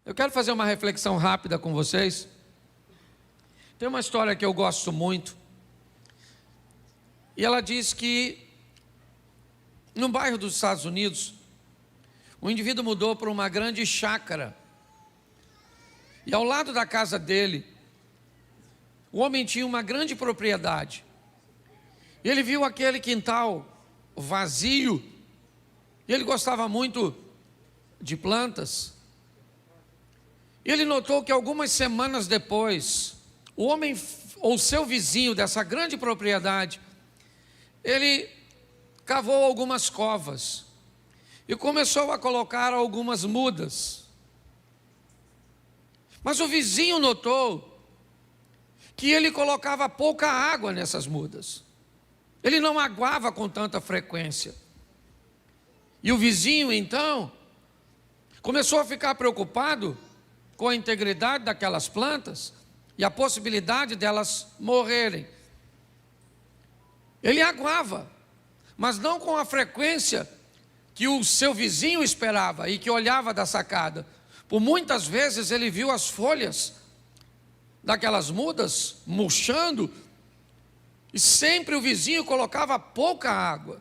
Eu quero fazer uma reflexão rápida com vocês. Tem uma história que eu gosto muito. E ela diz que, num bairro dos Estados Unidos, um indivíduo mudou para uma grande chácara. E ao lado da casa dele, o homem tinha uma grande propriedade. E ele viu aquele quintal vazio. E ele gostava muito de plantas. E ele notou que algumas semanas depois, o homem, ou seu vizinho dessa grande propriedade, ele cavou algumas covas e começou a colocar algumas mudas. Mas o vizinho notou que ele colocava pouca água nessas mudas. Ele não aguava com tanta frequência. E o vizinho, então, começou a ficar preocupado com a integridade daquelas plantas e a possibilidade delas morrerem. Ele aguava, mas não com a frequência que o seu vizinho esperava e que olhava da sacada. Por muitas vezes ele viu as folhas daquelas mudas murchando e sempre o vizinho colocava pouca água.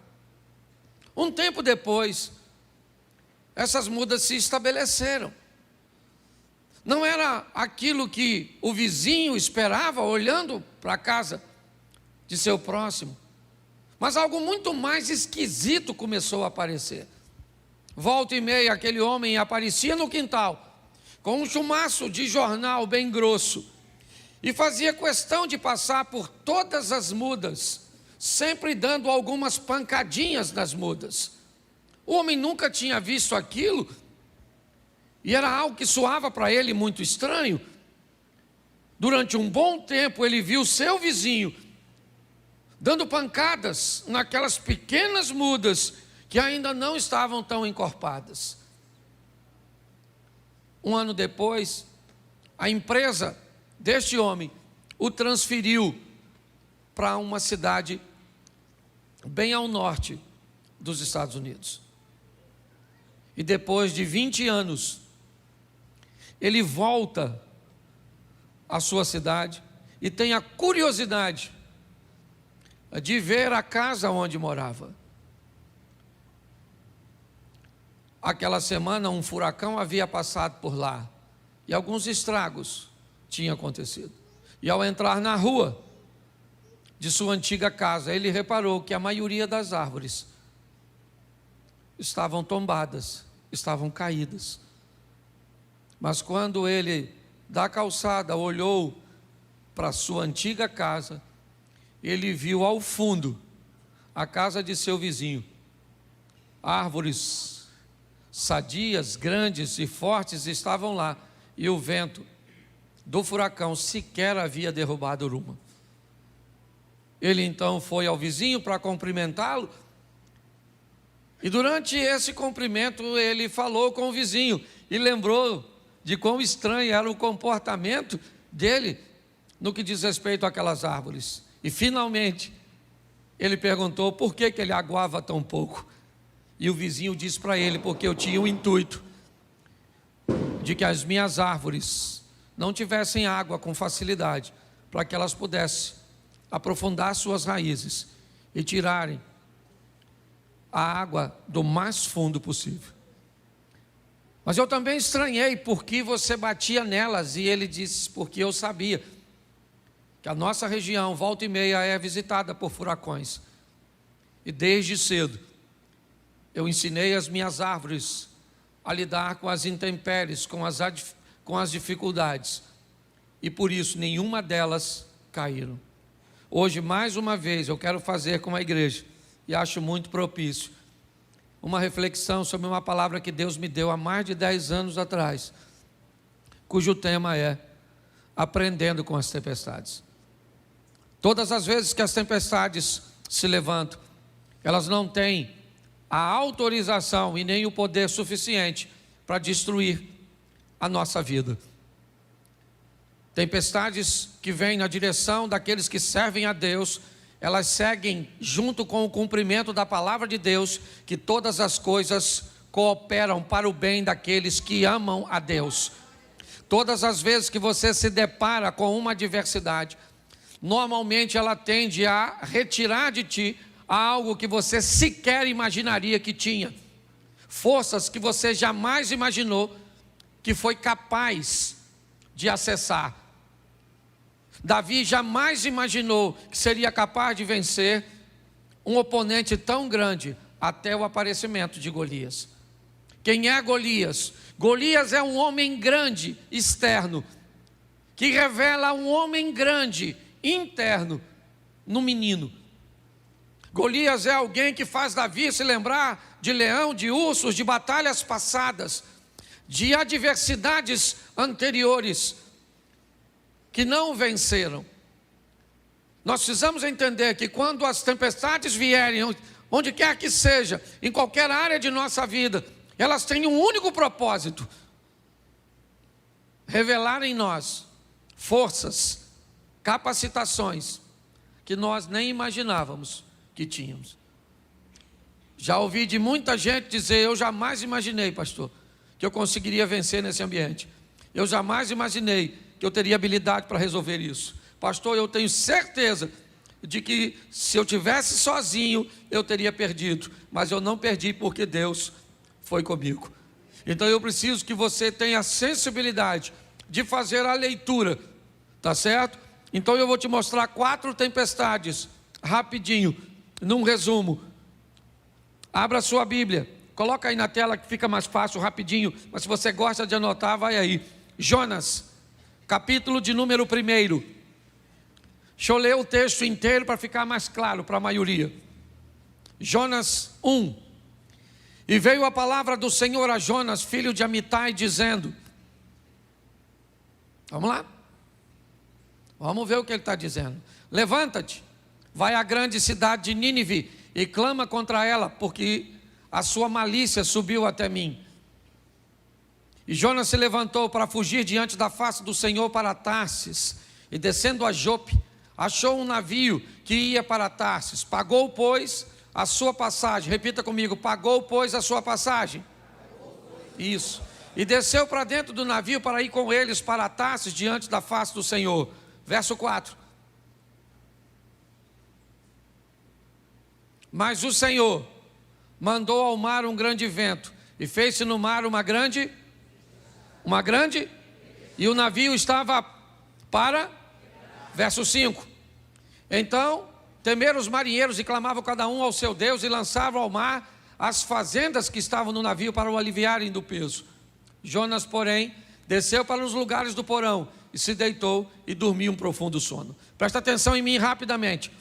Um tempo depois, essas mudas se estabeleceram. Não era aquilo que o vizinho esperava olhando para a casa de seu próximo, mas algo muito mais esquisito começou a aparecer. Volta e meia aquele homem aparecia no quintal com um chumaço de jornal bem grosso e fazia questão de passar por todas as mudas, sempre dando algumas pancadinhas nas mudas. O homem nunca tinha visto aquilo e era algo que soava para ele muito estranho. Durante um bom tempo ele viu seu vizinho dando pancadas naquelas pequenas mudas que ainda não estavam tão encorpadas. Um ano depois, a empresa deste homem o transferiu para uma cidade bem ao norte dos Estados Unidos. E depois de 20 anos, ele volta à sua cidade e tem a curiosidade de ver a casa onde morava. Aquela semana um furacão havia passado por lá e alguns estragos tinham acontecido. E ao entrar na rua de sua antiga casa, ele reparou que a maioria das árvores estavam tombadas, estavam caídas. Mas quando ele, da calçada, olhou para a sua antiga casa, ele viu ao fundo a casa de seu vizinho. Árvores sadias, grandes e fortes estavam lá, e o vento do furacão sequer havia derrubado uma. Ele então foi ao vizinho para cumprimentá-lo, e durante esse cumprimento ele falou com o vizinho e lembrou de quão estranho era o comportamento dele no que diz respeito àquelas árvores. E finalmente ele perguntou por que ele aguava tão pouco. E o vizinho disse para ele: porque eu tinha o intuito de que as minhas árvores não tivessem água com facilidade, para que elas pudessem aprofundar suas raízes e tirarem a água do mais fundo possível. Mas eu também estranhei porque você batia nelas. E ele disse: porque eu sabia que a nossa região, volta e meia, é visitada por furacões. E desde cedo eu ensinei as minhas árvores a lidar com as intempéries, com as dificuldades. E por isso nenhuma delas caíram. Hoje, mais uma vez, eu quero fazer com a igreja, e acho muito propício, uma reflexão sobre uma palavra que Deus me deu há mais de 10 anos atrás, cujo tema é aprendendo com as tempestades. Todas as vezes que as tempestades se levantam, elas não têm a autorização e nem o poder suficiente para destruir a nossa vida. Tempestades que vêm na direção daqueles que servem a Deus, elas seguem junto com o cumprimento da palavra de Deus, que todas as coisas cooperam para o bem daqueles que amam a Deus. Todas as vezes que você se depara com uma adversidade, normalmente ela tende a retirar de ti algo que você sequer imaginaria que tinha. Forças que você jamais imaginou que foi capaz de acessar. Davi jamais imaginou que seria capaz de vencer um oponente tão grande até o aparecimento de Golias. Quem é Golias? Golias é um homem grande, externo, que revela um homem grande, interno, no menino. Golias é alguém que faz Davi se lembrar de leão, de ursos, de batalhas passadas, de adversidades anteriores que não venceram. Nós precisamos entender que quando as tempestades vierem, onde quer que seja, em qualquer área de nossa vida, elas têm um único propósito: revelar em nós forças, capacitações que nós nem imaginávamos que tínhamos. Já ouvi de muita gente dizer: eu jamais imaginei, pastor, que eu conseguiria vencer nesse ambiente. Eu jamais imaginei que eu teria habilidade para resolver isso. Pastor, eu tenho certeza de que se eu tivesse sozinho, eu teria perdido. Mas eu não perdi porque Deus foi comigo. Então eu preciso que você tenha a sensibilidade de fazer a leitura, tá certo? Então eu vou te mostrar 4 tempestades, rapidinho, num resumo. Abra sua Bíblia, coloca aí na tela que fica mais fácil, rapidinho, mas se você gosta de anotar, vai aí. Jonas, capítulo de número 1. Deixa eu ler o texto inteiro para ficar mais claro para a maioria. Jonas 1. E veio a palavra do Senhor a Jonas, filho de Amitai, dizendo... Vamos lá? Vamos ver o que ele está dizendo. Levanta-te, vai à grande cidade de Nínive e clama contra ela, porque a sua malícia subiu até mim. E Jonas se levantou para fugir diante da face do Senhor para Tarsis, e descendo a Jope, achou um navio que ia para Tarsis. Pagou, pois, a sua passagem. Repita comigo: pagou, pois, a sua passagem. Isso. E desceu para dentro do navio para ir com eles para Tarsis diante da face do Senhor. Verso 4. Mas o Senhor mandou ao mar um grande vento, e fez-se no mar uma grande, e o navio estava para, verso 5. Então temeram os marinheiros e clamavam cada um ao seu Deus, e lançavam ao mar as fazendas que estavam no navio para o aliviarem do peso. Jonas, porém, desceu para os lugares do porão, e se deitou e dormiu um profundo sono. Presta atenção em mim rapidamente.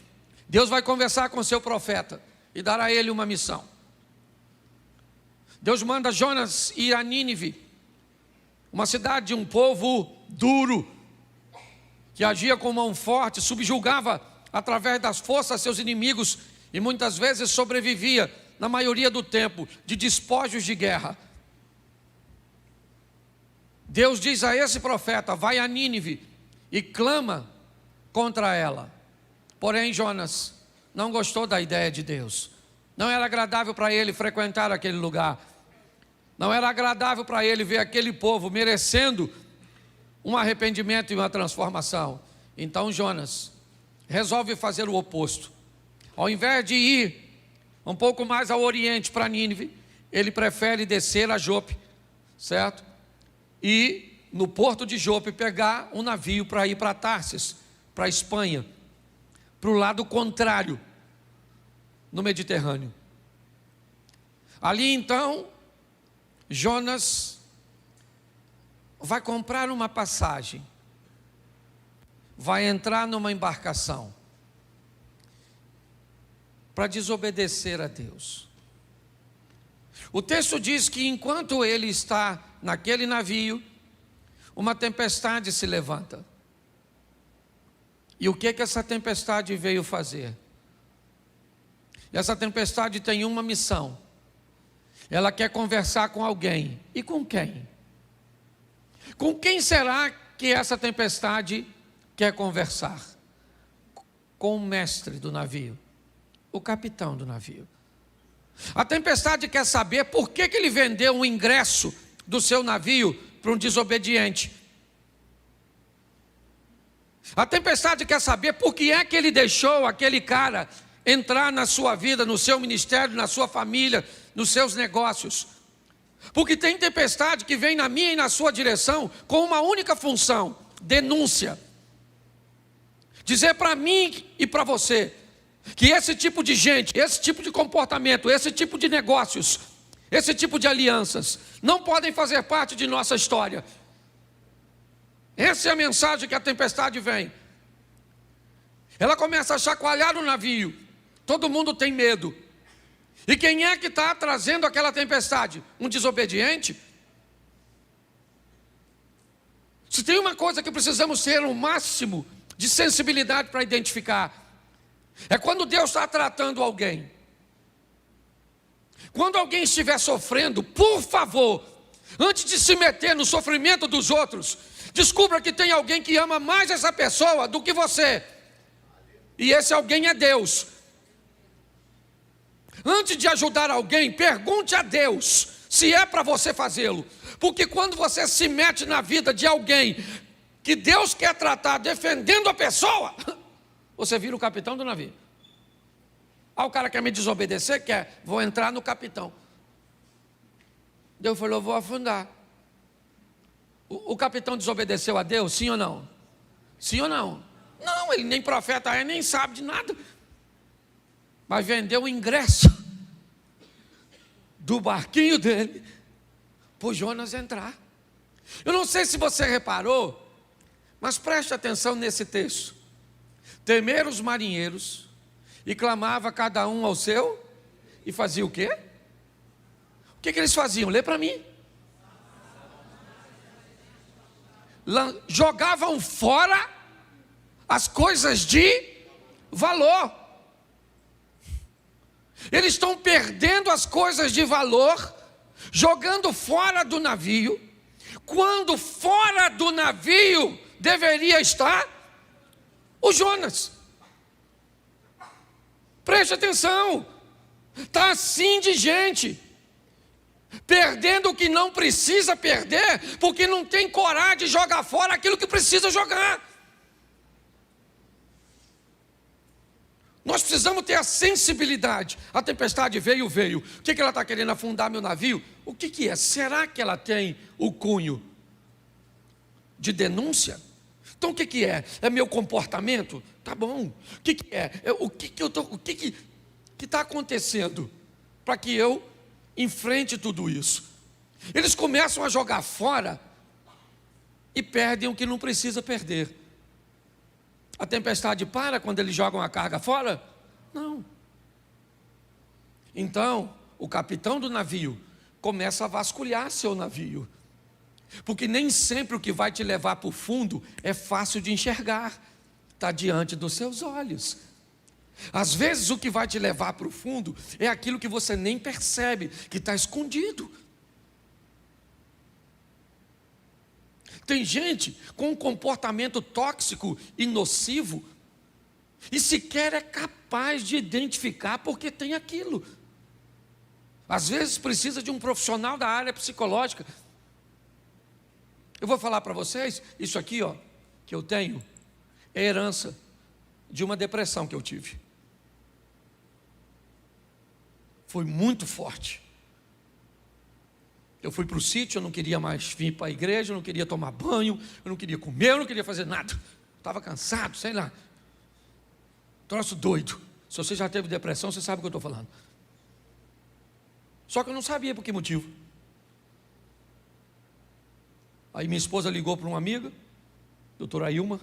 Deus vai conversar com seu profeta e dar a ele uma missão. Deus manda Jonas ir a Nínive, uma cidade de um povo duro, que agia com mão forte, subjugava através das forças seus inimigos e muitas vezes sobrevivia, na maioria do tempo, de despojos de guerra. Deus diz a esse profeta: vai a Nínive e clama contra ela. Porém, Jonas não gostou da ideia de Deus. Não era agradável para ele frequentar aquele lugar. Não era agradável para ele ver aquele povo merecendo um arrependimento e uma transformação. Então Jonas resolve fazer o oposto. Ao invés de ir um pouco mais ao oriente para Nínive, ele prefere descer a Jope, certo? E no porto de Jope pegar um navio para ir para Tarsis, para a Espanha, para o lado contrário, no Mediterrâneo. Ali então, Jonas vai comprar uma passagem, vai entrar numa embarcação, para desobedecer a Deus. O texto diz que enquanto ele está naquele navio, uma tempestade se levanta. E o que essa tempestade veio fazer? Essa tempestade tem uma missão. Ela quer conversar com alguém. E com quem? Com quem será que essa tempestade quer conversar? Com o mestre do navio, o capitão do navio. A tempestade quer saber por que ele vendeu um ingresso do seu navio para um desobediente. A tempestade quer saber por que é que ele deixou aquele cara entrar na sua vida, no seu ministério, na sua família, nos seus negócios. Porque tem tempestade que vem na minha e na sua direção com uma única função: denúncia. Dizer para mim e para você que esse tipo de gente, esse tipo de comportamento, esse tipo de negócios, esse tipo de alianças não podem fazer parte de nossa história. Essa é a mensagem que a tempestade vem. Ela começa a chacoalhar o navio. Todo mundo tem medo. E quem é que está trazendo aquela tempestade? Um desobediente? Se tem uma coisa que precisamos ter o máximo de sensibilidade para identificar, é quando Deus está tratando alguém. Quando alguém estiver sofrendo, por favor, antes de se meter no sofrimento dos outros, descubra que tem alguém que ama mais essa pessoa do que você. E esse alguém é Deus. Antes de ajudar alguém, pergunte a Deus se é para você fazê-lo. Porque quando você se mete na vida de alguém que Deus quer tratar defendendo a pessoa, você vira o capitão do navio. Ah, o cara quer me desobedecer? Quer, vou entrar no capitão. Deus falou, vou afundar. O capitão desobedeceu a Deus, sim ou não? Sim ou não? Não, ele nem profeta é, nem sabe de nada. Mas vendeu o ingresso do barquinho dele para o Jonas entrar. Eu não sei se você reparou, mas preste atenção nesse texto. Temeram os marinheiros e clamava cada um ao seu, e fazia o quê? O que eles faziam? Lê para mim. Jogavam fora as coisas de valor. Eles estão perdendo as coisas de valor, jogando fora do navio, quando fora do navio deveria estar o Jonas. Preste atenção, está assim de gente, perdendo o que não precisa perder, porque não tem coragem de jogar fora aquilo que precisa jogar. Nós precisamos ter a sensibilidade. A tempestade veio. O que ela está querendo? Afundar meu navio? O que é? Será que ela tem o cunho de denúncia? Então o que é? É meu comportamento? Tá bom. O que é? O que está acontecendo para que eu enfrente tudo isso? Eles começam a jogar fora e perdem o que não precisa perder. A tempestade para quando eles jogam a carga fora? Não. Então, o capitão do navio começa a vasculhar seu navio. Porque nem sempre o que vai te levar para o fundo é fácil de enxergar. Está diante dos seus olhos. Às vezes o que vai te levar para o fundo é aquilo que você nem percebe, que está escondido. Tem gente com um comportamento tóxico e nocivo e sequer é capaz de identificar porque tem aquilo. Às vezes precisa de um profissional da área psicológica. Eu vou falar para vocês, isso aqui ó, que eu tenho, é herança de uma depressão que eu tive. Foi muito forte. Eu fui para o sítio, eu não queria mais vir para a igreja, eu não queria tomar banho, eu não queria comer, eu não queria fazer nada. Estava cansado, sei lá. Troço doido. Se você já teve depressão, você sabe o que eu estou falando. Só que eu não sabia por que motivo. Aí minha esposa ligou para uma amiga, doutora Ilma.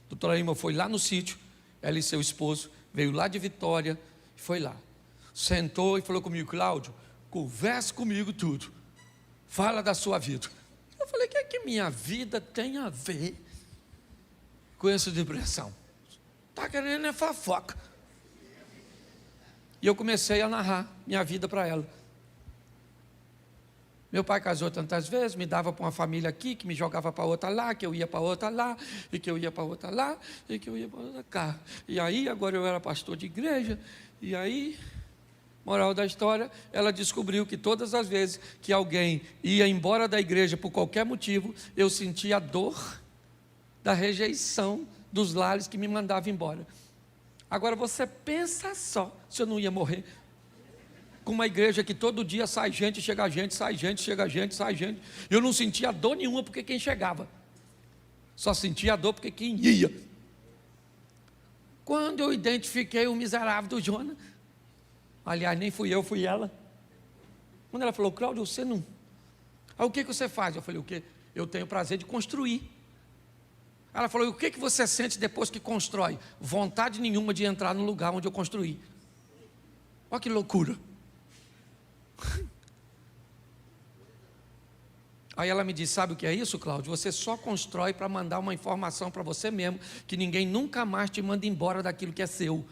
Doutora Ilma foi lá no sítio, ela e seu esposo, veio lá de Vitória, e foi lá. Sentou e falou comigo, Cláudio, converse comigo tudo. Fala da sua vida. Eu falei, o que é que minha vida tem a ver com essa depressão? Está querendo é fofoca. E eu comecei a narrar minha vida para ela. Meu pai casou tantas vezes, me dava para uma família aqui, que me jogava para outra lá, que eu ia para outra lá, e que eu ia para outra lá, e que eu ia para outra cá. E aí, agora eu era pastor de igreja, e aí... Moral da história, ela descobriu que todas as vezes que alguém ia embora da igreja por qualquer motivo, eu sentia a dor da rejeição dos lares que me mandavam embora. Agora você pensa só se eu não ia morrer com uma igreja que todo dia sai gente, chega gente, sai gente, chega gente, sai gente. Eu não sentia dor nenhuma porque quem chegava, só sentia dor porque quem ia. Quando eu identifiquei o miserável do Jonas, aliás, nem fui eu, fui ela. Quando ela falou: Cláudio, você não... Aí o que você faz? Eu falei: o quê? Eu tenho o prazer de construir. Ela falou: e o que você sente depois que constrói? Vontade nenhuma de entrar no lugar onde eu construí. Olha que loucura. Aí ela me disse: sabe o que é isso, Cláudio? Você só constrói para mandar uma informação para você mesmo, que ninguém nunca mais te manda embora daquilo que é seu.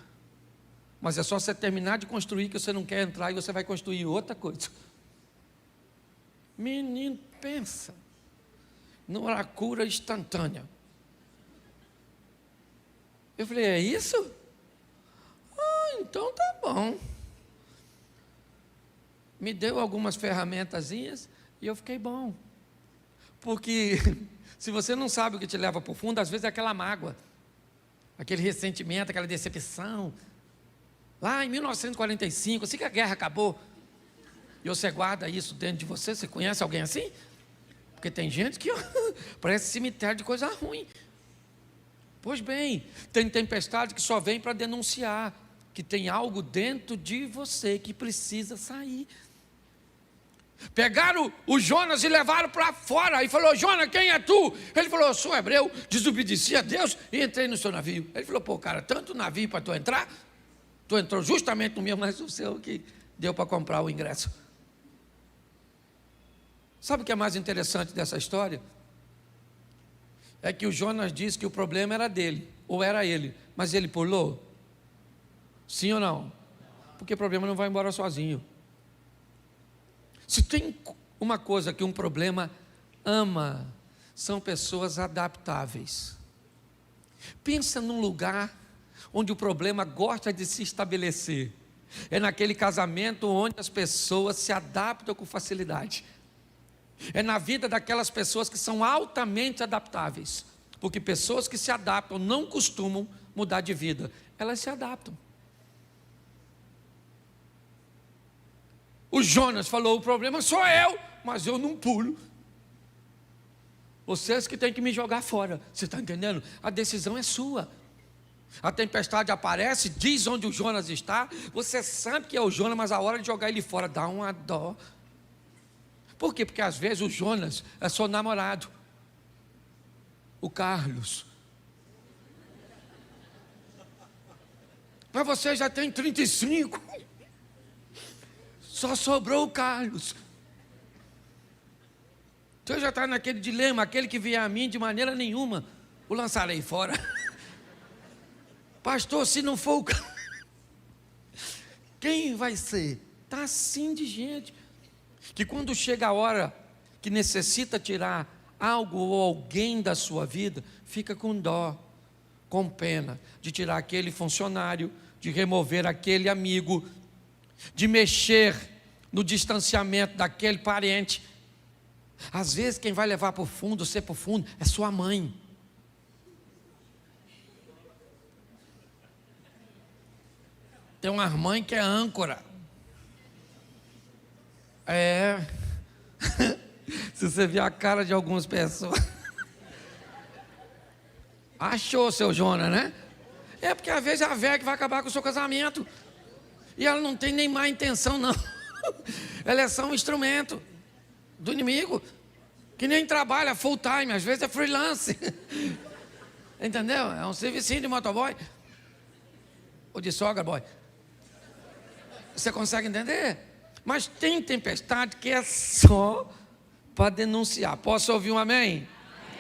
Mas é só você terminar de construir que você não quer entrar e você vai construir outra coisa. Menino, pensa numa cura instantânea. Eu falei: é isso? Ah, então tá bom. Me deu algumas ferramentazinhas e eu fiquei bom. Porque se você não sabe o que te leva para o fundo, às vezes é aquela mágoa, aquele ressentimento, aquela decepção. Lá em 1945, assim que a guerra acabou, e você guarda isso dentro de você. Você conhece alguém assim? Porque tem gente que parece cemitério de coisa ruim. Pois bem, tem tempestade que só vem para denunciar que tem algo dentro de você que precisa sair. Pegaram o Jonas e levaram para fora. E falou: Jonas, quem é tu? Ele falou: eu sou hebreu, desobedeci a Deus e entrei no seu navio. Ele falou: pô, cara, tanto navio para tu entrar? Tu entrou justamente no mesmo, mas o seu que deu para comprar o ingresso. Sabe o que é mais interessante dessa história? É que o Jonas disse que o problema era dele, ou era ele, mas ele pulou? Sim ou não? Porque o problema não vai embora sozinho. Se tem uma coisa que um problema ama, são pessoas adaptáveis. Pensa num lugar onde o problema gosta de se estabelecer. É naquele casamento onde as pessoas se adaptam com facilidade. É na vida daquelas pessoas que são altamente adaptáveis. Porque pessoas que se adaptam não costumam mudar de vida. Elas se adaptam. O Jonas falou: o problema sou eu, mas eu não pulo. Vocês que têm que me jogar fora. Você está entendendo? A decisão é sua. A tempestade aparece, diz onde o Jonas está. Você sabe que é o Jonas, mas a hora de jogar ele fora dá uma dó. Por quê? Porque às vezes o Jonas é seu namorado, o Carlos. Mas você já tem 35. Só sobrou o Carlos. Você já está naquele dilema: aquele que vier a mim, de maneira nenhuma o lançarei fora. Pastor, se não for o Carlos, quem vai ser? Está assim de gente, que quando chega a hora que necessita tirar algo ou alguém da sua vida, fica com dó, com pena, de tirar aquele funcionário, de remover aquele amigo, de mexer no distanciamento daquele parente. Às vezes quem vai levar para o fundo, ser para o fundo, é sua mãe. Tem uma mãe que é âncora. Se você ver a cara de algumas pessoas. Achou, seu Jonas, né? É porque às vezes é a velha que vai acabar com o seu casamento. E ela não tem nem má intenção, não. Ela é só um instrumento do inimigo, que nem trabalha full time, às vezes é freelance. Entendeu? É um servicinho de motoboy. Ou de sogra boy. Você consegue entender? Mas tem tempestade que é só para denunciar. Posso ouvir um amém?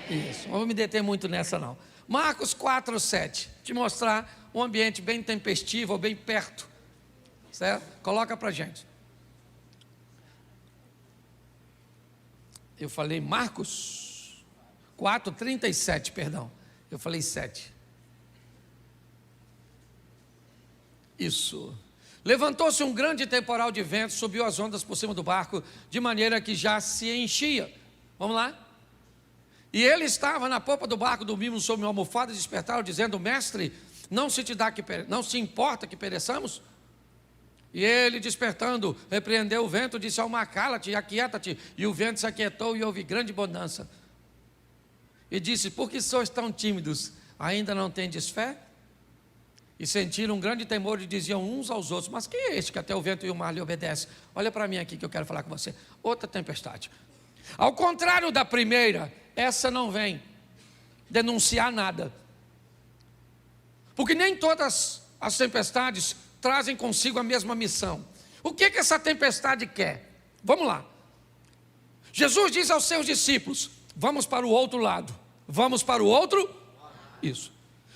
Amém. Isso, não vou me deter muito nessa não. Marcos 4:7, te mostrar um ambiente bem tempestivo, ou bem perto. Certo? Coloca para a gente. Eu falei Marcos 4:37, perdão. Eu falei 7. Isso. Levantou-se um grande temporal de vento, subiu as ondas por cima do barco, de maneira que já se enchia. Vamos lá? E ele estava na popa do barco, dormindo sob uma almofada, e despertaram, dizendo: mestre, não se importa que pereçamos? E ele, despertando, repreendeu o vento, disse ao mar: cala-te e aquieta-te. E o vento se aquietou e houve grande bonança. E disse: por que sois tão tímidos? Ainda não tendes fé? E sentiram um grande temor e diziam uns aos outros: mas quem é este que até o vento e o mar lhe obedecem? Olha para mim aqui que eu quero falar com você. Outra tempestade. Ao contrário da primeira, essa não vem denunciar nada. Porque nem todas as tempestades trazem consigo a mesma missão. O que essa tempestade quer? Vamos lá. Jesus diz aos seus discípulos: vamos para o outro lado. Vamos para o outro? Isso.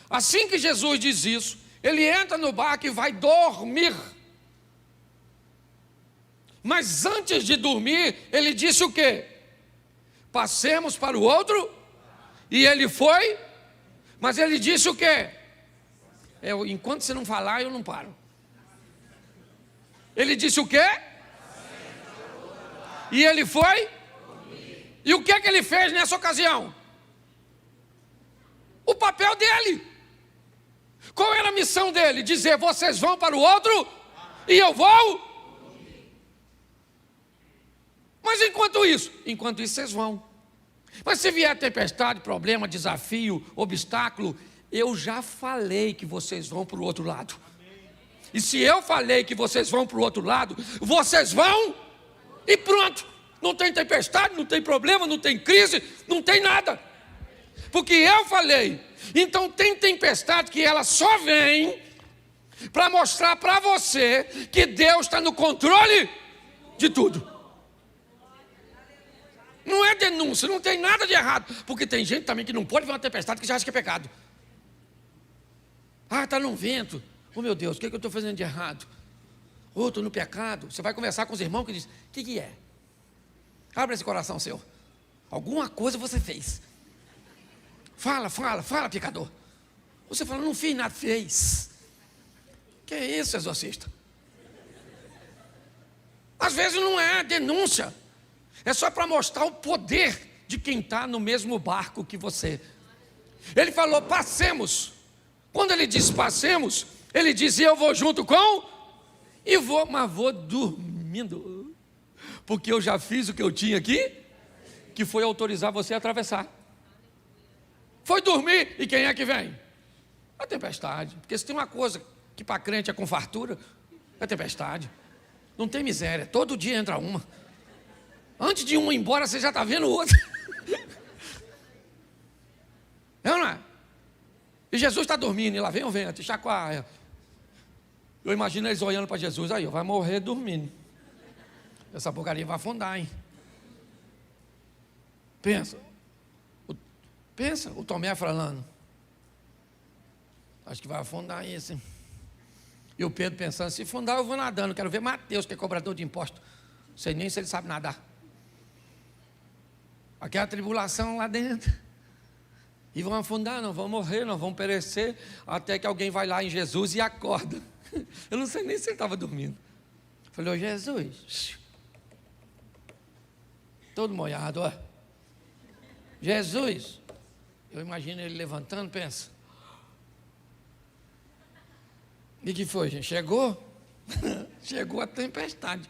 Assim que Jesus diz isso, ele entra no barco e vai dormir. Mas antes de dormir, ele disse o quê? Passemos para o outro. E ele foi. Mas ele disse o quê? Enquanto você não falar, eu não paro. Ele disse o quê? E ele foi. E o que ele fez nessa ocasião? O papel dele. Qual era a missão dele? Dizer: vocês vão para o outro e eu vou. Mas enquanto isso vocês vão. Mas se vier tempestade, problema, desafio, obstáculo, eu já falei que vocês vão para o outro lado. E se eu falei que vocês vão para o outro lado, vocês vão e pronto. Não tem tempestade, não tem problema, não tem crise, não tem nada. Porque eu falei. Então tem tempestade que ela só vem para mostrar para você que Deus está no controle de tudo. Não é denúncia, não tem nada de errado. Porque tem gente também que não pode ver uma tempestade que já acha que é pecado. Ah, está num vento. Oh meu Deus, o que eu estou fazendo de errado? Oh, estou no pecado. Você vai conversar com os irmãos que dizem: o que é? Abre esse coração seu. Alguma coisa você fez. Fala, pecador. Você fala: não fiz nada, fez. Que é isso, exorcista? Às vezes não é denúncia. É só para mostrar o poder de quem está no mesmo barco que você. Ele falou: passemos. Quando ele diz passemos, ele diz: eu vou junto com. E vou dormindo. Porque eu já fiz o que eu tinha aqui, que foi autorizar você a atravessar. Foi dormir, e quem é que vem? A tempestade. Porque se tem uma coisa que para crente é com fartura, é tempestade. Não tem miséria, todo dia entra uma. Antes de uma ir embora, você já está vendo outra. É ou não é? E Jesus está dormindo, e lá vem o vento, e chacoalha. Eu imagino eles olhando para Jesus: aí, vai morrer dormindo. Essa porcaria vai afundar, hein? Pensa, o Tomé falando: acho que vai afundar isso, hein? E o Pedro pensando: se afundar eu vou nadando, quero ver Mateus, que é cobrador de imposto. Não sei nem se ele sabe nadar. Aquela tribulação lá dentro. E vão afundar, não vão morrer, não vão perecer, até que alguém vai lá em Jesus e acorda. Eu não sei nem se ele estava dormindo. Falei: ô Jesus, todo molhado, ó. Jesus, eu imagino ele levantando, pensa: e que foi, gente? Chegou? Chegou a tempestade.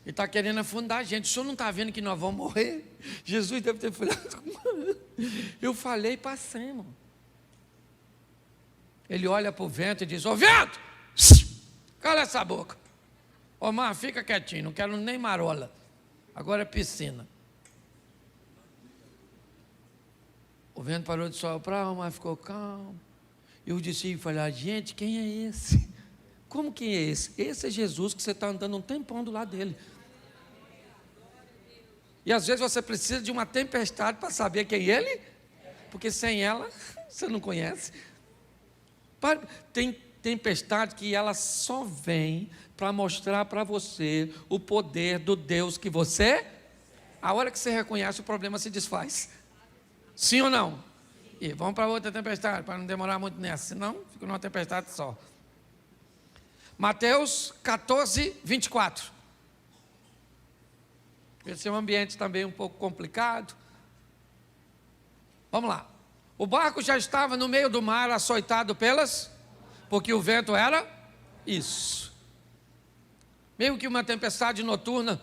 E está querendo afundar a gente. O senhor não está vendo que nós vamos morrer? Jesus deve ter falado: eu falei, passemos. Ele olha para o vento e diz: ô vento, cala essa boca. Ô mar, fica quietinho, não quero nem marola. Agora é piscina. O vento parou de soprar, o mar ficou calmo. E os discípulos falaram: gente, quem é esse? Como quem é esse? Esse é Jesus que você está andando um tempão do lado dele. E às vezes você precisa de uma tempestade para saber quem ele é, porque sem ela você não conhece. Tem tempestade que ela só vem para mostrar para você o poder do Deus que você. A hora que você reconhece, o problema se desfaz. Sim ou não? E vamos para outra tempestade, para não demorar muito nessa, senão fica numa tempestade só. Mateus 14, 24. Esse é um ambiente também um pouco complicado. Vamos lá. O barco já estava no meio do mar, açoitado porque o vento era isso. Meio que uma tempestade noturna,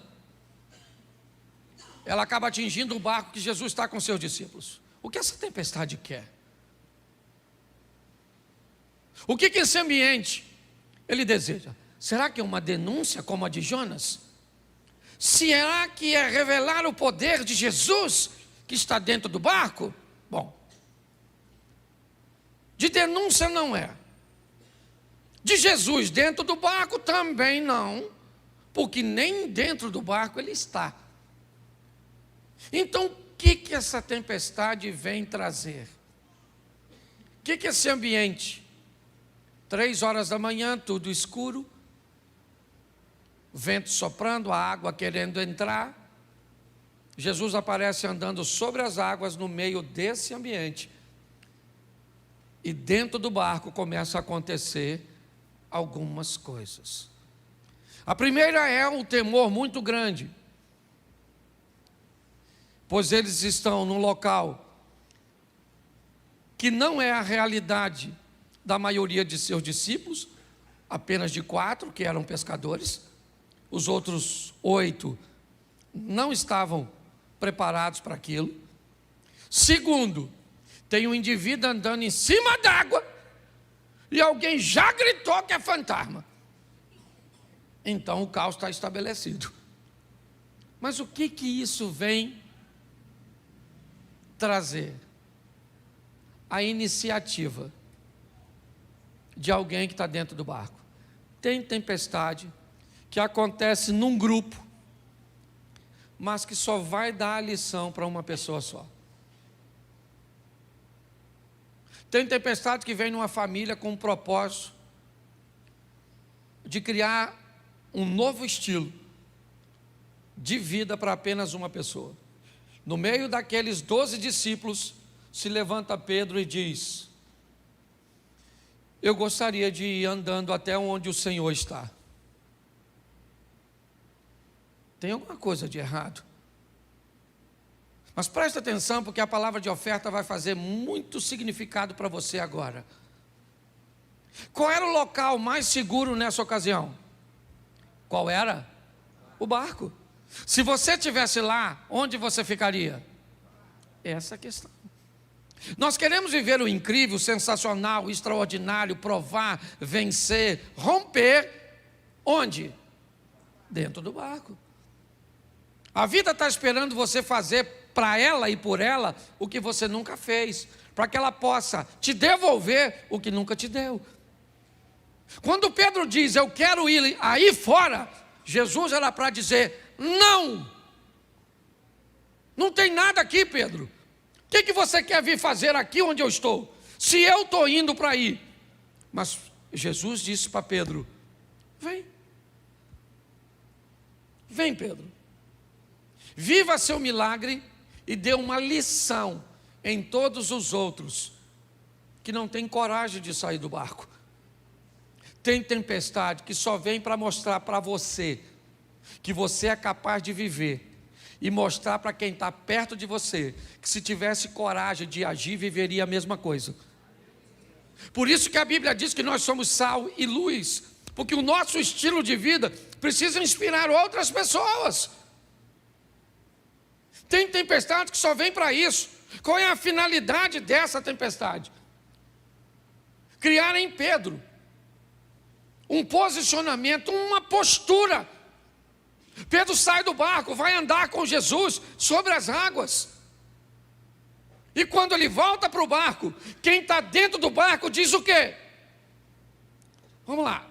ela acaba atingindo o barco que Jesus está com seus discípulos. O que essa tempestade quer? O que esse ambiente ele deseja? Será que é uma denúncia como a de Jonas? Será que é revelar o poder de Jesus que está dentro do barco? Bom, de denúncia não é. De Jesus dentro do barco também não, porque nem dentro do barco ele está. Então, o que essa tempestade vem trazer? O que esse ambiente? 3 horas da manhã, tudo escuro, vento soprando, a água querendo entrar. Jesus aparece andando sobre as águas no meio desse ambiente. E dentro do barco começa a acontecer algumas coisas. A primeira é um temor muito grande, pois eles estão num local que não é a realidade da maioria de seus discípulos, apenas de 4 que eram pescadores. Os outros 8 não estavam preparados para aquilo. Segundo, tem um indivíduo andando em cima d'água e alguém já gritou que é fantasma. Então o caos está estabelecido. Mas o que isso vem trazer? A iniciativa de alguém que está dentro do barco. Tem tempestade que acontece num grupo, mas que só vai dar a lição para uma pessoa só. Tem tempestade que vem numa família com um propósito de criar um novo estilo de vida para apenas uma pessoa. No meio daqueles 12 discípulos, se levanta Pedro e diz: eu gostaria de ir andando até onde o Senhor está. Tem alguma coisa de errado. Mas presta atenção, porque a palavra de oferta vai fazer muito significado para você agora. Qual era o local mais seguro nessa ocasião? Qual era? O barco. Se você estivesse lá, onde você ficaria? Essa é a questão. Nós queremos viver o incrível, o sensacional, o extraordinário, provar, vencer, romper. Onde? Dentro do barco. A vida está esperando você fazer para ela e por ela o que você nunca fez, para que ela possa te devolver o que nunca te deu. Quando Pedro diz, eu quero ir aí fora, Jesus era para dizer, não. Não tem nada aqui, Pedro. O que você quer vir fazer aqui onde eu estou? Se eu estou indo para aí. Mas Jesus disse para Pedro, vem. Vem, Pedro. Viva seu milagre e dê uma lição em todos os outros que não têm coragem de sair do barco. Tem tempestade que só vem para mostrar para você que você é capaz de viver e mostrar para quem está perto de você que se tivesse coragem de agir, viveria a mesma coisa. Por isso que a Bíblia diz que nós somos sal e luz, porque o nosso estilo de vida precisa inspirar outras pessoas. Tem tempestade que só vem para isso. Qual é a finalidade dessa tempestade? Criar em Pedro um posicionamento, uma postura. Pedro sai do barco, vai andar com Jesus sobre as águas. E quando ele volta para o barco, quem está dentro do barco diz o quê? Vamos lá.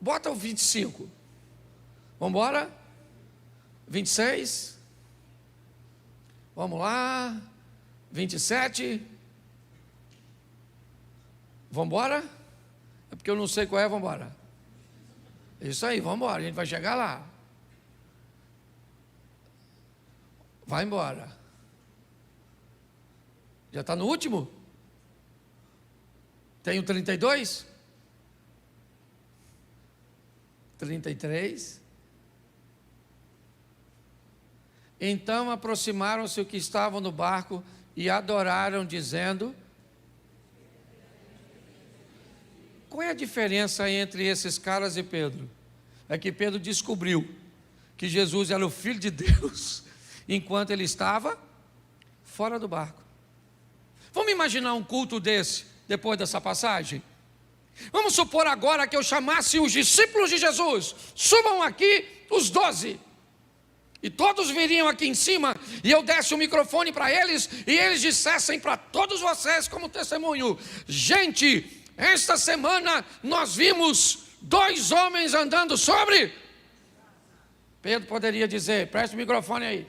Bota o 25. Vamos embora? 26. Vamos lá. 27. Vamos embora? É porque eu não sei qual é, vamos embora. Isso aí, vamos embora, a gente vai chegar lá. Vai embora. Já está no último? Tem o 32? 33? Então aproximaram-se os que estavam no barco e adoraram, dizendo... Qual é a diferença entre esses caras e Pedro? É que Pedro descobriu que Jesus era o Filho de Deus, enquanto ele estava fora do barco. Vamos imaginar um culto desse, depois dessa passagem? Vamos supor agora que eu chamasse os discípulos de Jesus, subam aqui os 12, e todos viriam aqui em cima, e eu desse o microfone para eles, e eles dissessem para todos vocês como testemunho: gente, esta semana nós vimos 2 homens andando sobre... Pedro poderia dizer, presta o microfone aí,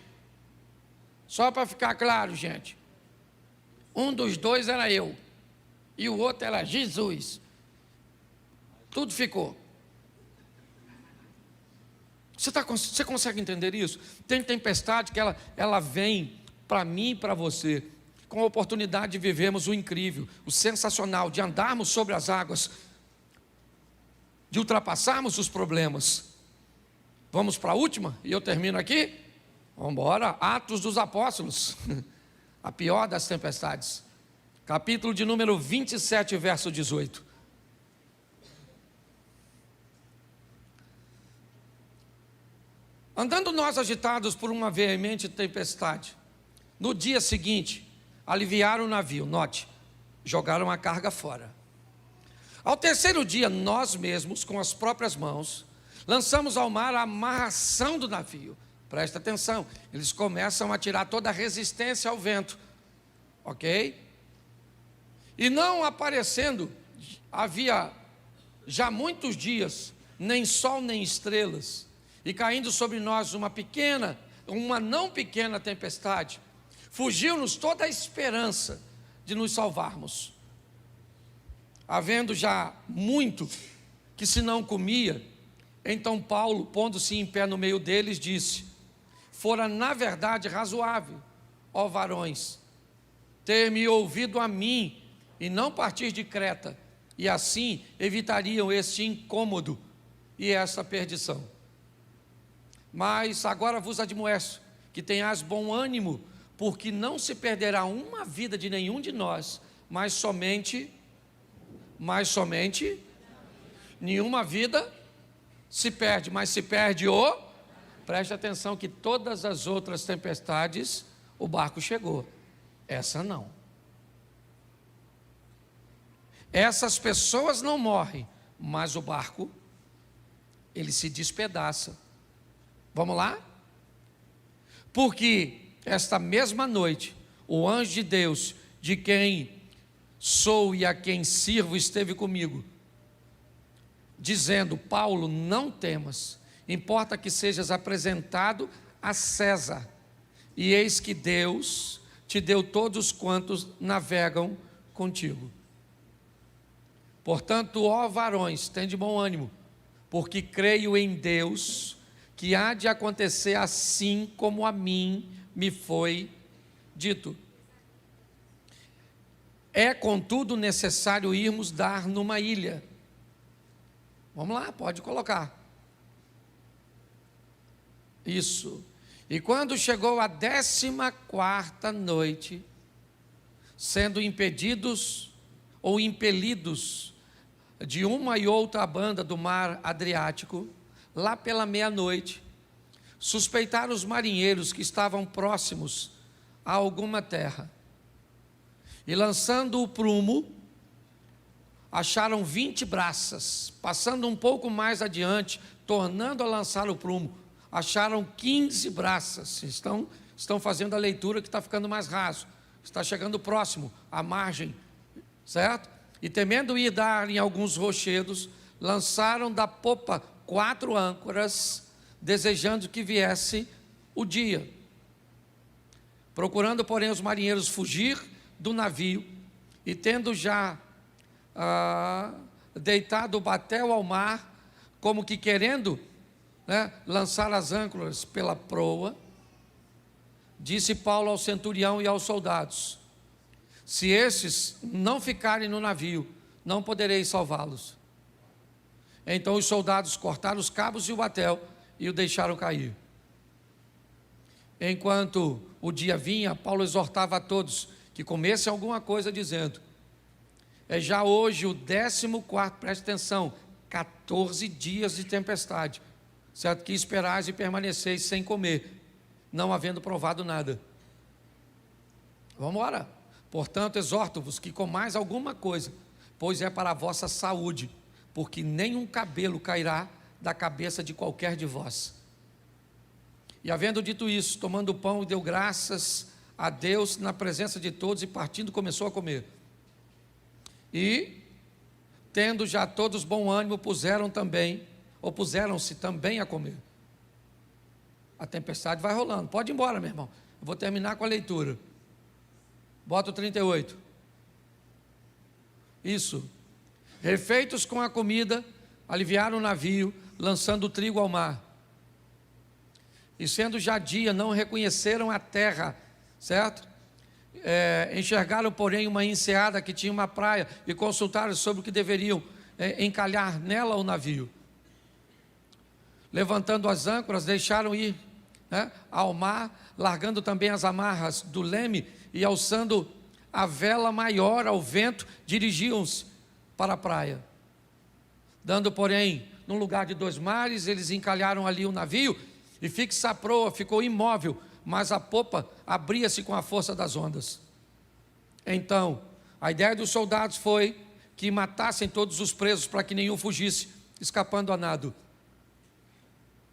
só para ficar claro, gente, um dos 2 era eu, e o outro era Jesus. Tudo ficou. Você consegue entender isso? Tem tempestade que ela vem para mim e para você, com a oportunidade de vivermos o incrível, o sensacional, de andarmos sobre as águas, de ultrapassarmos os problemas. Vamos para a última, e eu termino aqui? Vamos embora. Atos dos Apóstolos, a pior das tempestades, capítulo de número 27, verso 18. Andando nós agitados por uma veemente tempestade, no dia seguinte, aliviaram o navio, note, jogaram a carga fora. Ao 3º dia, nós mesmos, com as próprias mãos, lançamos ao mar a amarração do navio. Presta atenção, eles começam a tirar toda a resistência ao vento, ok? E não aparecendo, havia já muitos dias, nem sol nem estrelas, e caindo sobre nós uma não pequena tempestade, fugiu-nos toda a esperança de nos salvarmos. Havendo já muito que se não comia, então Paulo, pondo-se em pé no meio deles, disse: fora na verdade razoável, ó varões, ter-me ouvido a mim e não partir de Creta, e assim evitariam este incômodo e esta perdição. Mas agora vos admoesto que tenhais bom ânimo, porque não se perderá uma vida de nenhum de nós, mas somente nenhuma vida se perde, mas se perde o... Preste atenção que todas as outras tempestades, o barco chegou, essa não. Essas pessoas não morrem, mas o barco, ele se despedaça. Vamos lá? Porque esta mesma noite, o anjo de Deus, de quem sou e a quem sirvo, esteve comigo, dizendo: Paulo, não temas, importa que sejas apresentado a César, e eis que Deus te deu todos quantos navegam contigo. Portanto, ó varões, tende bom ânimo, porque creio em Deus, que há de acontecer assim como a mim me foi dito. É, contudo, necessário irmos dar numa ilha. Vamos lá, pode colocar. Isso. E quando chegou a 14ª noite, sendo impedidos ou impelidos de uma e outra banda do mar Adriático, lá pela meia-noite, suspeitaram os marinheiros que estavam próximos a alguma terra, e lançando o prumo, acharam 20 braças. Passando um pouco mais adiante, tornando a lançar o prumo, acharam 15 braças. Estão fazendo a leitura que está ficando mais raso, está chegando próximo à margem, certo? E temendo ir dar em alguns rochedos, lançaram da popa 4 âncoras, desejando que viesse o dia. Procurando, porém, os marinheiros fugir do navio, e tendo já deitado o batel ao mar, como que querendo lançar as âncoras pela proa, disse Paulo ao centurião e aos soldados: se esses não ficarem no navio, não podereis salvá-los. Então os soldados cortaram os cabos e o batel e o deixaram cair. Enquanto o dia vinha, Paulo exortava a todos que comessem alguma coisa, dizendo: é já hoje o 14º, preste atenção, 14 dias de tempestade, certo? Que esperais e permaneceis sem comer, não havendo provado nada. Vamos embora. Portanto, exorto-vos que comais alguma coisa, pois é para a vossa saúde, porque nenhum cabelo cairá da cabeça de qualquer de vós. E havendo dito isso, tomando o pão, deu graças a Deus na presença de todos, e partindo começou a comer. E, tendo já todos bom ânimo, puseram-se também a comer. A tempestade vai rolando. Pode ir embora, meu irmão. Eu vou terminar com a leitura. Bota o 38. Isso. Refeitos com a comida, aliviaram o navio, lançando o trigo ao mar. E sendo já dia, não reconheceram a terra, certo? Enxergaram, porém, uma enseada que tinha uma praia, e consultaram sobre o que deveriam encalhar nela o navio. Levantando as âncoras, deixaram ir ao mar, largando também as amarras do leme, e alçando a vela maior ao vento, dirigiam-se para a praia. Dando, porém, num lugar de 2 mares, eles encalharam ali o navio, e fixa a proa ficou imóvel, mas a popa abria-se com a força das ondas. Então, a ideia dos soldados foi que matassem todos os presos, para que nenhum fugisse, escapando a nado.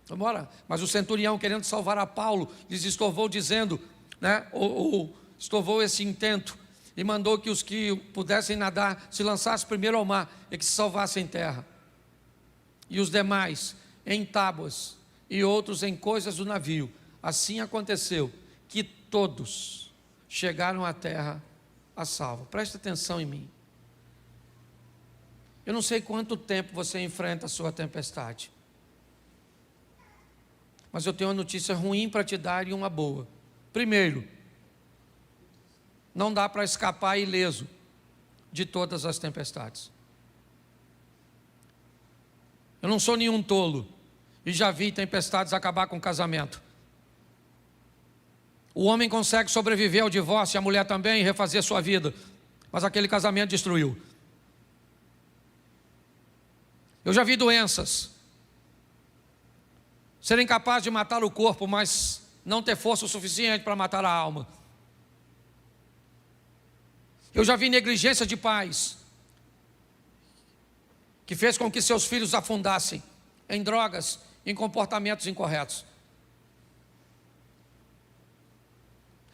Vamos embora. Mas o centurião, querendo salvar a Paulo, lhes estorvou, dizendo, estorvou esse intento, e mandou que os que pudessem nadar se lançassem primeiro ao mar, e que se salvassem em terra. E os demais em tábuas, e outros em coisas do navio. Assim aconteceu, que todos chegaram à terra a salvo. Preste atenção em mim. Eu não sei quanto tempo você enfrenta a sua tempestade, mas eu tenho uma notícia ruim para te dar e uma boa. Primeiro, não dá para escapar ileso de todas as tempestades. Eu não sou nenhum tolo, e já vi tempestades acabar com o casamento. O homem consegue sobreviver ao divórcio, e a mulher também, e refazer sua vida, mas aquele casamento destruiu. Eu já vi doenças serem capazes de matar o corpo, mas não ter força o suficiente para matar a alma. Eu já vi negligência de pais que fez com que seus filhos afundassem em drogas, em comportamentos incorretos.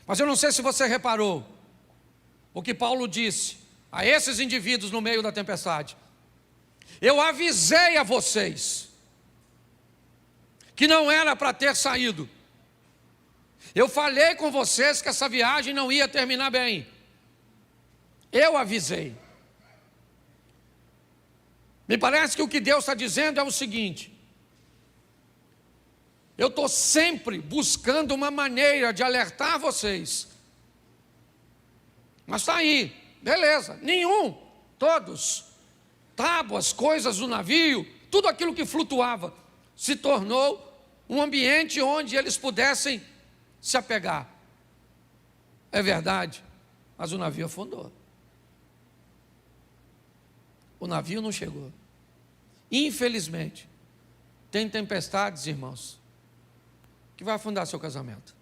Mas eu não sei se você reparou o que Paulo disse a esses indivíduos no meio da tempestade. Eu avisei a vocês que não era para ter saído. Eu falei com vocês que essa viagem não ia terminar bem. Eu avisei. Me parece que o que Deus está dizendo é o seguinte: eu estou sempre buscando uma maneira de alertar vocês. Mas está aí, beleza, nenhum, todos, tábuas, coisas do navio, tudo aquilo que flutuava, se tornou um ambiente onde eles pudessem se apegar. É verdade, mas o navio afundou. O navio não chegou. Infelizmente, tem tempestades, irmãos, que vai afundar seu casamento.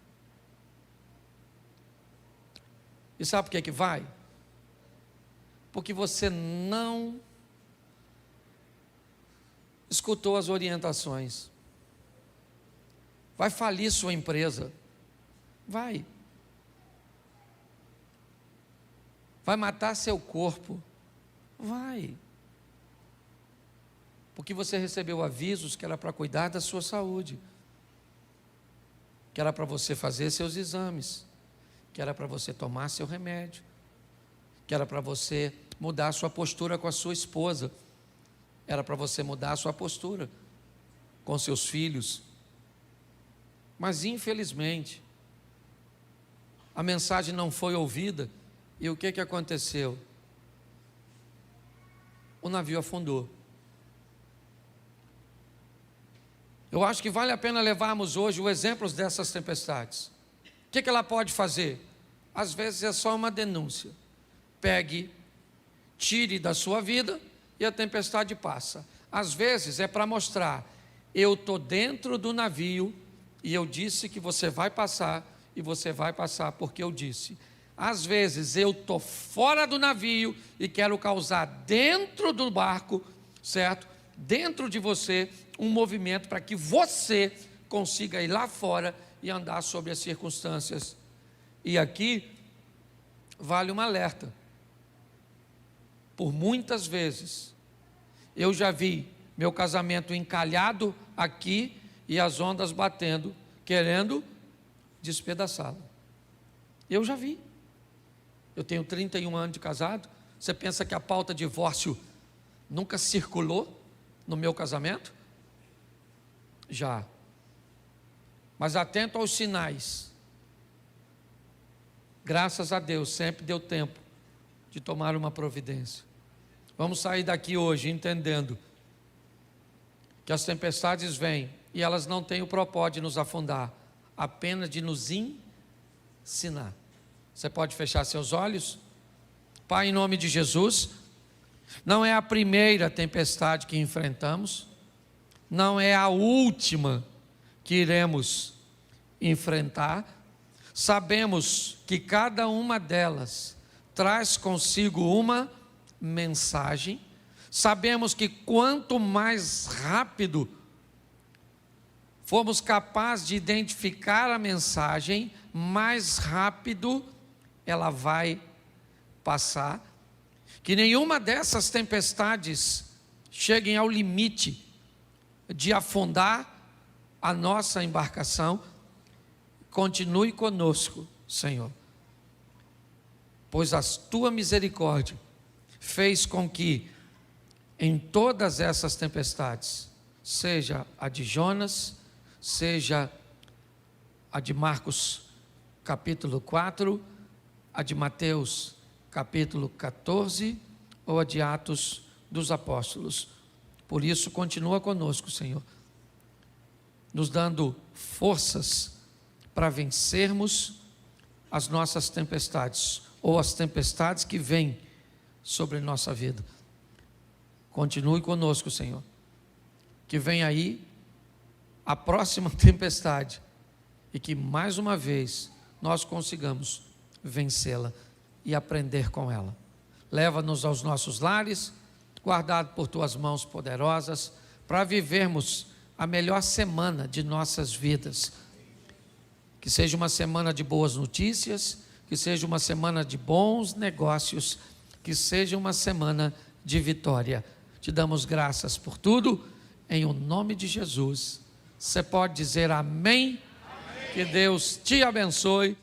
E sabe por que vai? Porque você não escutou as orientações. Vai falir sua empresa. Vai matar seu corpo. Vai. Porque você recebeu avisos que era para cuidar da sua saúde, que era para você fazer seus exames, que era para você tomar seu remédio, que era para você mudar a sua postura com a sua esposa, era para você mudar a sua postura com seus filhos. Mas infelizmente, a mensagem não foi ouvida, e o que aconteceu? O navio afundou. Eu acho que vale a pena levarmos hoje os exemplos dessas tempestades. O que ela pode fazer? Às vezes é só uma denúncia. Pegue, tire da sua vida e a tempestade passa. Às vezes é para mostrar, eu estou dentro do navio e eu disse que você vai passar, e você vai passar porque eu disse. Às vezes eu estou fora do navio e quero causar dentro do barco, certo? Dentro de você, um movimento para que você consiga ir lá fora e andar sobre as circunstâncias. E aqui vale um alerta. Por muitas vezes eu já vi meu casamento encalhado aqui e as ondas batendo, querendo despedaçá-lo. Eu já vi. Eu tenho 31 anos de casado. Você pensa que a pauta divórcio nunca circulou no meu casamento? Já. Mas atento aos sinais. Graças a Deus, sempre deu tempo de tomar uma providência. Vamos sair daqui hoje entendendo que as tempestades vêm e elas não têm o propósito de nos afundar, apenas de nos ensinar. Você pode fechar seus olhos? Pai, em nome de Jesus, não é a primeira tempestade que enfrentamos, não é a última que iremos enfrentar. Sabemos que cada uma delas traz consigo uma mensagem. Sabemos que quanto mais rápido formos capazes de identificar a mensagem, mais rápido ela vai passar. Que nenhuma dessas tempestades cheguem ao limite de afundar a nossa embarcação. Continue conosco, Senhor, pois a tua misericórdia fez com que em todas essas tempestades, seja a de Jonas, seja a de Marcos capítulo 4, a de Mateus capítulo 14, ou a de Atos dos Apóstolos. Por isso, continua conosco, Senhor, nos dando forças para vencermos as nossas tempestades, ou as tempestades que vêm sobre nossa vida. Continue conosco, Senhor, que vem aí a próxima tempestade, e que mais uma vez nós consigamos vencê-la e aprender com ela. Leva-nos aos nossos lares, guardado por tuas mãos poderosas, para vivermos a melhor semana de nossas vidas. Que seja uma semana de boas notícias, que seja uma semana de bons negócios, que seja uma semana de vitória. Te damos graças por tudo, em o nome de Jesus. Você pode dizer amém? Amém. Que Deus te abençoe.